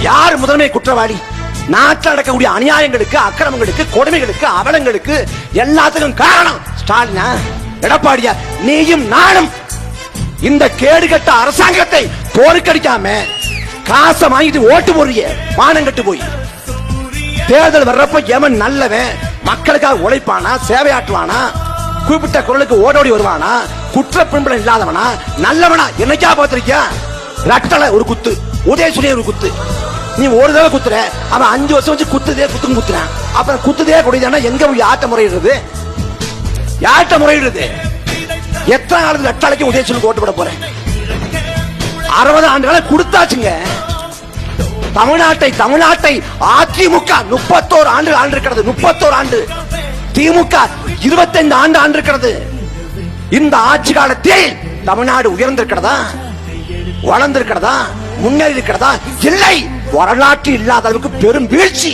யார் முதன்மை குற்றவாளி? நாட்டில் நடக்கக்கூடிய அநியாயங்களுக்கு, அக்கிரமங்களுக்கு, கொடுமைகளுக்கு, அவலங்களுக்கு எல்லாத்துக்கும் காரணம் ஸ்டாலினா, எடப்பாடியா? நீயும் நானும் இந்த கேடுகட்ட அரசாங்கத்தை தோற்கடிக்காம காசை வாங்கிட்டு ஓட்டு போறிய மானம் கட்டு போய் தேர்தல் வர்றப்ப எவன் நல்லவன், மக்களுக்காக உழைப்பானா, சேவையாற்றுவானா, குறிப்பிட்ட குரலுக்கு ஓடோடி வருவானா, குற்ற பின்புலம் இல்லாதவனா, நல்லவனா என்னைக்கா பார்த்திருக்கியா? ரட்டல ஒரு குத்து, உதயசூரிய ஒரு குத்து. நீ ஒரு தடவை குத்துற, அவன் 5 வருஷம் வச்சு குத்துறான். அப்புறம் குத்துதே குடிதானா எங்க போய் யார்ட்ட முறையிடுறது? யார்ட்ட முறையிடுறது? எத்தனை காலத்துக்கு ரட்டாளைக்கு உதயசூரியனுக்கு ஓட்டு போட போறேன்? 60 ஆண்டுகளை கொடுத்தாச்சுங்க. தமிழ்நாட்டை அதிமுக 31 ஆண்டு ஆண்டிருக்கிறது. 31 ஆண்டு. திமுக 25 ஆண்டு ஆண்டிருக்கிறது. இந்த ஆட்சி காலத்தில் தமிழ்நாடு உயர்ந்திருக்கிறதா, வளர்ந்திருக்கிறதா, முன்னேறி இருக்கிறதா? இல்லை. வரலாற்று இல்லாத அளவுக்கு பெரும் வீழ்ச்சி.